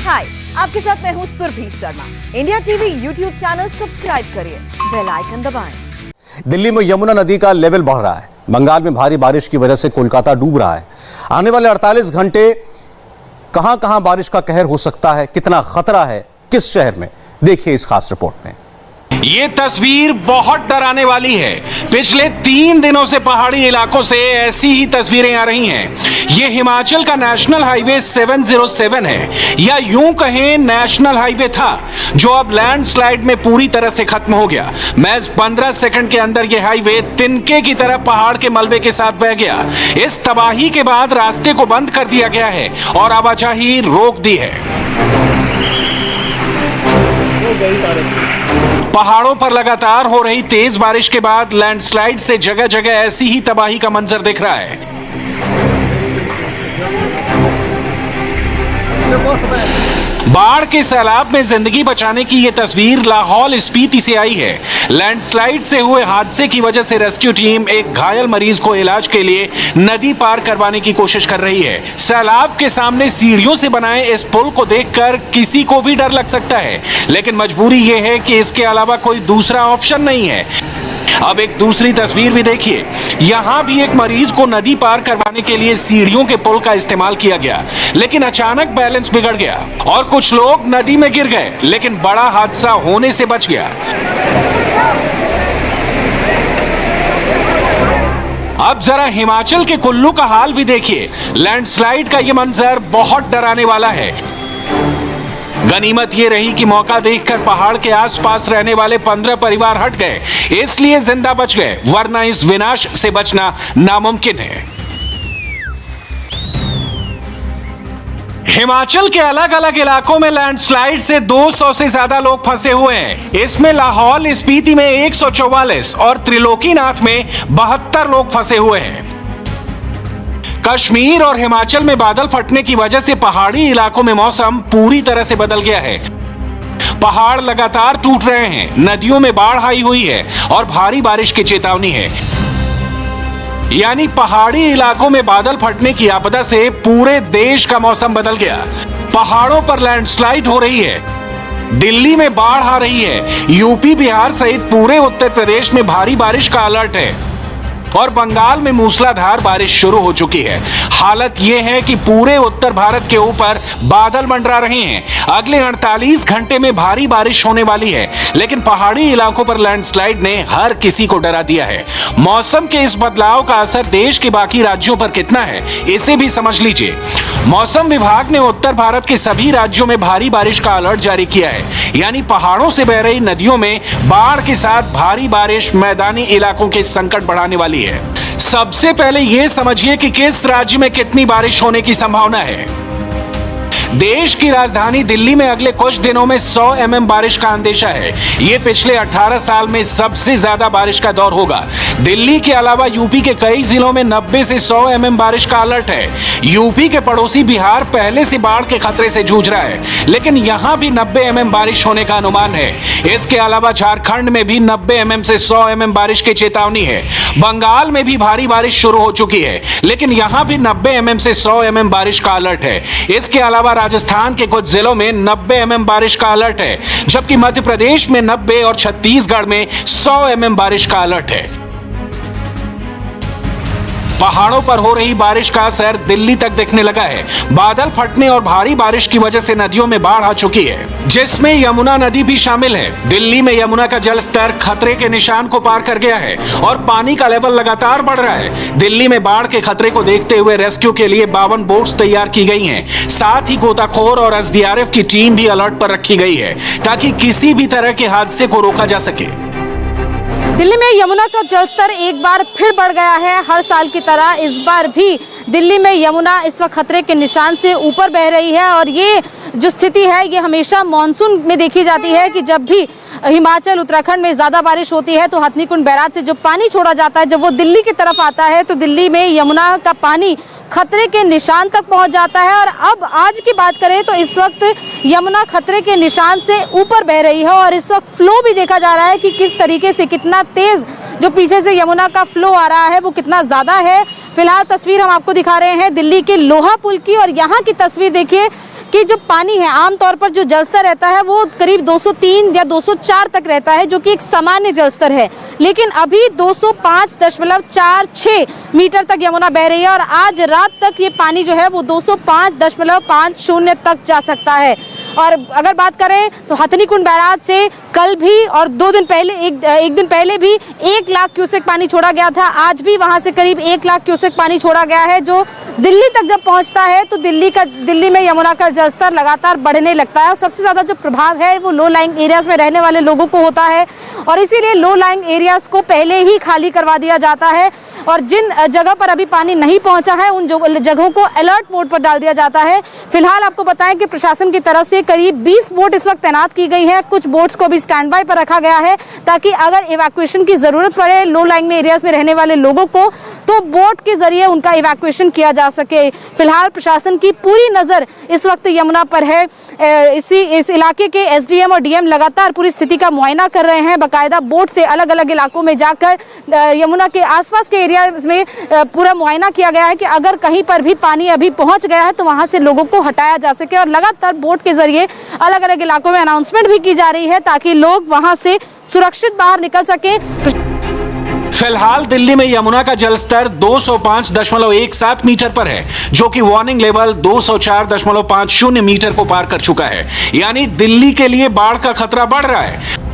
हाय, आपके साथ मैं हूँ Surabhi Sharma. India TV YouTube channel subscribe करिए, बेल आइकन दबाएं। दिल्ली में यमुना नदी का लेवल बढ़ रहा है। बंगाल में भारी बारिश की वजह से कोलकाता डूब रहा है। आने वाले 48 घंटे कहां-कहां बारिश का कहर हो सकता है, कितना खतरा है किस शहर में, देखिए इस खास रिपोर्ट में। ये तस्वीर बहुत डराने वाली है। पिछले 3 दिनों से पहाड़ी इलाकों से ऐसी ही तस्वीरें आ रही हैं। ये हिमाचल का नेशनल हाईवे 707 है, या यूं कहें नेशनल हाईवे था, जो अब लैंडस्लाइड में पूरी तरह से खत्म हो गया। महज 15 सेकंड के अंदर ये हाईवे तिनके की तरह पहाड़ के मलबे के साथ बह गया। इस तबाही के बाद रास्ते को बंद कर दिया गया है और आवाजाही रोक दी है। पहाड़ों पर लगातार हो रही तेज बारिश के बाद लैंडस्लाइड से जगह जगह ऐसी ही तबाही का मंजर दिख रहा है। बाढ़ के सैलाब में जिंदगी बचाने की ये तस्वीर लाहौल स्पीति से आई है। लैंडस्लाइड से हुए हादसे की वजह से रेस्क्यू टीम एक घायल मरीज को इलाज के लिए नदी पार करवाने की कोशिश कर रही है। सैलाब के सामने सीढ़ियों से बनाए इस पुल को देखकर किसी को भी डर लग सकता है, लेकिन मजबूरी ये है कि इसके अलावा कोई दूसरा ऑप्शन नहीं है। अब एक दूसरी तस्वीर भी देखिए। यहाँ भी एक मरीज को नदी पार करवाने के लिए सीढ़ियों के पुल का इस्तेमाल किया गया, लेकिन अचानक बैलेंस बिगड़ गया और कुछ लोग नदी में गिर गए, लेकिन बड़ा हादसा होने से बच गया। अब जरा हिमाचल के कुल्लू का हाल भी देखिए। लैंडस्लाइड का यह मंजर बहुत डराने वाला है। गनीमत ये रही कि मौका देखकर पहाड़ के आसपास रहने वाले 15 परिवार हट गए, इसलिए जिंदा बच गए, वरना इस विनाश से बचना नामुमकिन है। हिमाचल के अलग अलग इलाकों में लैंडस्लाइड से 200 से ज्यादा लोग फंसे हुए हैं। इसमें लाहौल स्पीति में 144 और त्रिलोकीनाथ में 72 लोग फंसे हुए हैं। कश्मीर और हिमाचल में बादल फटने की वजह से पहाड़ी इलाकों में मौसम पूरी तरह से बदल गया है। पहाड़ लगातार टूट रहे हैं, नदियों में बाढ़ आई हुई है और भारी बारिश की चेतावनी है। यानी पहाड़ी इलाकों में बादल फटने की आपदा से पूरे देश का मौसम बदल गया। पहाड़ों पर लैंडस्लाइड हो रही है, दिल्ली में बाढ़ आ रही है, यूपी बिहार सहित पूरे उत्तर प्रदेश में भारी बारिश का अलर्ट है और बंगाल में मूसलाधार बारिश शुरू हो चुकी है। हालत यह है कि पूरे उत्तर भारत के ऊपर बादल मंडरा रहे हैं। अगले 48 घंटे में भारी बारिश होने वाली है, लेकिन पहाड़ी इलाकों पर लैंडस्लाइड ने हर किसी को डरा दिया है। मौसम के इस बदलाव का असर देश के बाकी राज्यों पर कितना है, इसे भी समझ लीजिए। मौसम विभाग ने उत्तर भारत के सभी राज्यों में भारी बारिश का अलर्ट जारी किया है, यानी पहाड़ों से बह रही नदियों में बाढ़ के साथ भारी बारिश मैदानी इलाकों के संकट बढ़ाने वाली है। सबसे पहले यह समझिए कि किस राज्य में कितनी बारिश होने की संभावना है। देश की राजधानी दिल्ली में अगले कुछ दिनों में 100 mm बारिश का अंदेशा है। यह पिछले 18 साल में सबसे ज्यादा बारिश का दौर होगा। दिल्ली के अलावा यूपी के कई जिलों में 90 से 100 mm बारिश का अलर्ट है। यूपी के पड़ोसी बिहार पहले से बाढ़ के खतरे से जूझ रहा है, लेकिन यहां भी 90 mm बारिश होने का अनुमान है। इसके अलावा झारखंड में भी 90 mm से 100 mm बारिश की चेतावनी है। बंगाल में भी भारी बारिश शुरू हो चुकी है, लेकिन यहां भी 90 mm से 100 mm बारिश का अलर्ट है। इसके अलावा राजस्थान के कुछ जिलों में 90 mm बारिश का अलर्ट है, जबकि मध्य प्रदेश में 90 और छत्तीसगढ़ में 100 mm बारिश का अलर्ट है। पहाड़ों पर हो रही बारिश का असर दिल्ली तक दिखने लगा है। बादल फटने और भारी बारिश की वजह से नदियों में बाढ़ आ चुकी है, जिसमें यमुना नदी भी शामिल है। दिल्ली में यमुना का जल स्तर खतरे के निशान को पार कर गया है और पानी का लेवल लगातार बढ़ रहा है। दिल्ली में बाढ़ के खतरे को देखते हुए रेस्क्यू के लिए 52 बोट्स तैयार की गई हैं। साथ ही गोताखोर और एसडीआरएफ की टीम भी अलर्ट पर रखी गई है, ताकि किसी भी तरह के हादसे को रोका जा सके। दिल्ली में यमुना का जलस्तर एक बार फिर बढ़ गया है। हर साल की तरह इस बार भी दिल्ली में यमुना इस वक्त खतरे के निशान से ऊपर बह रही है और ये जो स्थिति है ये हमेशा मानसून में देखी जाती है कि जब भी हिमाचल उत्तराखंड में ज़्यादा बारिश होती है तो हथनीकुंड बैराज से जो पानी छोड़ा जाता है, जब वो दिल्ली की तरफ आता है तो दिल्ली में यमुना का पानी खतरे के निशान तक पहुंच जाता है। और अब आज की बात करें तो इस वक्त यमुना खतरे के निशान से ऊपर बह रही है और इस वक्त फ्लो भी देखा जा रहा है कि किस तरीके से, कितना तेज जो पीछे से यमुना का फ्लो आ रहा है वो कितना ज़्यादा है। फिलहाल तस्वीर हम आपको दिखा रहे हैं दिल्ली के लोहा पुल की और यहाँ की तस्वीर देखिए कि जो पानी है आमतौर पर जो जलस्तर रहता है वो करीब 203 या 204 तक रहता है, जो कि एक सामान्य जलस्तर है। लेकिन अभी 205.46 मीटर तक यमुना बह रही है और आज रात तक ये पानी जो है वो 205.50 तक जा सकता है। और अगर बात करें तो हथनीकुंड बैराज से कल भी और 2 दिन पहले एक दिन पहले भी 1 लाख क्यूसेक पानी छोड़ा गया था। आज भी वहां से करीब 1 लाख क्यूसेक पानी छोड़ा गया है, जो दिल्ली तक जब पहुंचता है तो दिल्ली में यमुना का जलस्तर लगातार बढ़ने लगता है। और सबसे ज़्यादा जो प्रभाव है वो लो लाइंग एरियाज में रहने वाले लोगों को होता है और इसीलिए लो लाइंग एरियाज को पहले ही खाली करवा दिया जाता है और जिन जगह पर अभी पानी नहीं पहुंचा है उन जगहों को अलर्ट मोड पर डाल दिया जाता है। फिलहाल आपको बताएं कि प्रशासन की तरफ से करीब 20 बोट इस वक्त तैनात की गई है। कुछ बोट्स को भी स्टैंड बाय पर रखा गया है ताकि अगर इवैक्यूएशन की जरूरत पड़े लो लाइंग एरियाज में रहने वाले लोगों को तो बोट के जरिए उनका इवैक्यूएशन किया जा सके। फिलहाल प्रशासन की पूरी नजर इस वक्त यमुना पर है। इस इलाके के एसडीएम और डीएम लगातार पूरी स्थिति का मुआयना कर रहे हैं। बाकायदा बोट से अलग अलग इलाकों में जाकर यमुना के आसपास के एरियाज में पूरा मुआयना किया गया है कि अगर कहीं पर भी पानी अभी पहुंच गया है तो वहां से लोगों को हटाया जा सके। और लगातार बोट के जरिए अलग अलग इलाकों में अनाउंसमेंट भी की जा रही है ताकि लोग वहां से सुरक्षित बाहर निकल सके। फिलहाल दिल्ली में यमुना का जलस्तर 205.17 मीटर पर है, जो कि वार्निंग लेवल 204.50 मीटर को पार कर चुका है। यानी दिल्ली के लिए बाढ़ का खतरा बढ़ रहा है।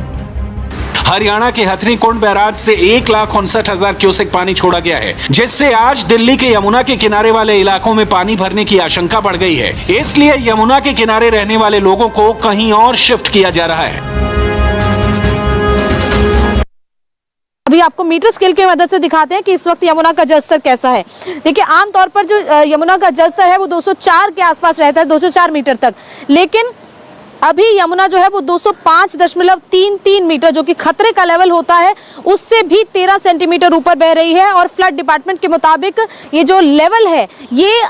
हरियाणा के हथनीकुंड बैराज से 1,59,000 क्यूसेक पानी छोड़ा गया है, जिससे आज दिल्ली के यमुना के किनारे वाले इलाकों में पानी भरने की आशंका बढ़ गई है। इसलिए यमुना के किनारे रहने वाले लोगों को कहीं और शिफ्ट किया जा रहा है। अभी आपको मीटर स्केल की मदद से दिखाते हैं कि इस वक्त यमुना का जलस्तर कैसा है। देखिए आमतौर पर जो यमुना का जलस्तर है वो 204 के आसपास रहता है, 204 मीटर तक। लेकिन अभी यमुना जो है वो 205.33 मीटर, जो कि खतरे का लेवल होता है, उससे भी 13 सेंटीमीटर ऊपर बह रही है। और फ्लड डिपार्टमेंट के मुताबिक ये जो लेवल है ये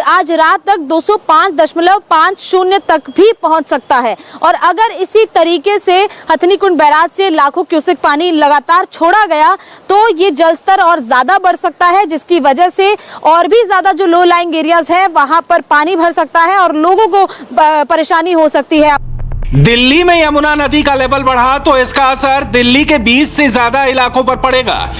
आज रात तक 205.50 तक भी पहुंच सकता है। और अगर इसी तरीके से हथनीकुंड बैराज से लाखों क्यूसेक पानी लगातार छोड़ा गया तो ये जलस्तर और ज्यादा बढ़ सकता है, जिसकी वजह से और भी ज्यादा जो लो लाइंग एरियाज है वहां पर पानी भर सकता है और लोगों को परेशानी हो सकती है। दिल्ली में यमुना नदी का लेवल बढ़ा तो इसका असर दिल्ली के 20 से ज्यादा इलाकों पर पड़ेगा।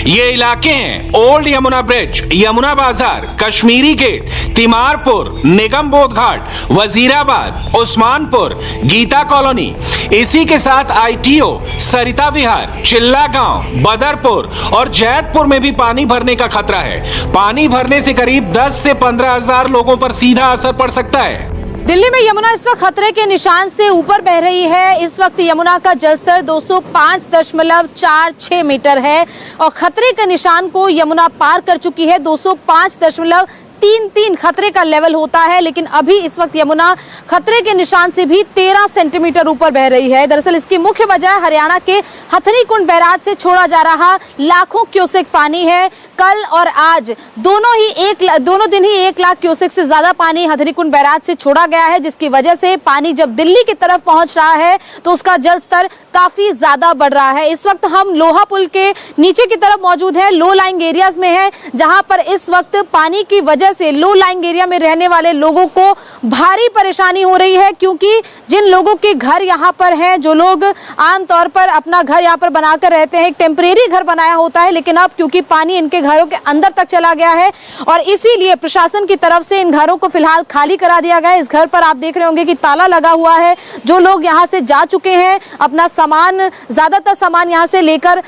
ये इलाके हैं ओल्ड यमुना ब्रिज, यमुना बाजार, कश्मीरी गेट, तिमारपुर, निगम बोध घाट, वजीराबाद, उस्मानपुर, गीता कॉलोनी। इसी के साथ आईटीओ, सरिता विहार, चिल्ला गांव, बदरपुर और जैतपुर में भी पानी भरने का खतरा है। पानी भरने से करीब 10 से 15,000 लोगों पर सीधा असर पड़ सकता है। दिल्ली में यमुना इस वक्त खतरे के निशान से ऊपर बह रही है। इस वक्त यमुना का जलस्तर 205.46 मीटर है और खतरे के निशान को यमुना पार कर चुकी है। 205.33 खतरे का लेवल होता है, लेकिन अभी इस वक्त यमुना खतरे के निशान से भी 13 सेंटीमीटर ऊपर बह रही है। दरअसल इसकी मुख्य वजह हरियाणा के हथनीकुंड बैराज से छोड़ा जा रहा लाखों क्यूसेक पानी है। कल और आज दोनों दिन ही 1 लाख क्यूसेक से ज्यादा पानी हथनीकुंड बैराज से छोड़ा गया है, जिसकी वजह से पानी जब दिल्ली की तरफ पहुंच रहा है तो उसका जलस्तर काफी ज्यादा बढ़ रहा है। इस वक्त हम लोहा पुल के नीचे की तरफ मौजूद है, लो लाइंग एरियाज में है, जहां पर इस वक्त पानी की वजह से लो लाइंग एरिया में रहने वाले लोगों को भारी परेशानी हो रही है। क्योंकि जिन लोगों के घर यहाँ पर हैं, जो लोग आमतौर पर अपना घर यहाँ पर बनाकर रहते हैं, एक टेम्परेरी घर बनाया होता है, लेकिन अब क्योंकि पानी इनके घरों के अंदर तक चला गया है और इसीलिए प्रशासन की तरफ से इन घरों को फिलहाल खाली करा दिया गया है। इस घर पर आप देख रहे होंगे कि ताला लगा हुआ है। जो लोग यहाँ से जा चुके हैं, अपना सामान, ज्यादातर सामान यहाँ से लेकर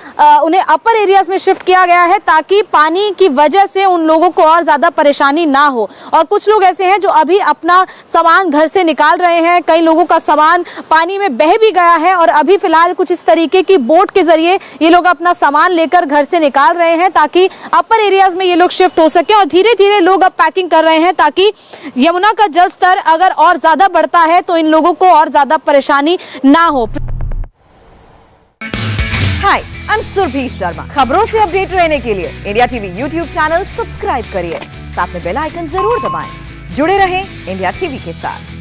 उन्हें अपर एरियाज में शिफ्ट किया गया है ताकि पानी की वजह से उन लोगों को और ज्यादा परेशानी ना हो। और कुछ लोग ऐसे हैं जो अभी अपना सामान घर से निकाल रहे हैं। कई लोगों का सामान पानी में बह भी गया है और अभी फिलहाल कुछ इस तरीके की बोट के जरिए ये लोग अपना सामान लेकर घर से निकाल रहे हैं ताकि अपर एरियाज में ये लोग शिफ्ट हो सके। और धीरे धीरे लोग अब पैकिंग कर रहे हैं ताकि यमुना का जल स्तर अगर और ज्यादा बढ़ता है तो इन लोगों को और ज्यादा परेशानी ना हो। हाय, आई एम सुरभि शर्मा। खबरों से अपडेट रहने के लिए India TV YouTube channel subscribe करिए, साथ में बेल आइकन जरूर दबाएं। जुड़े रहें इंडिया टीवी के साथ।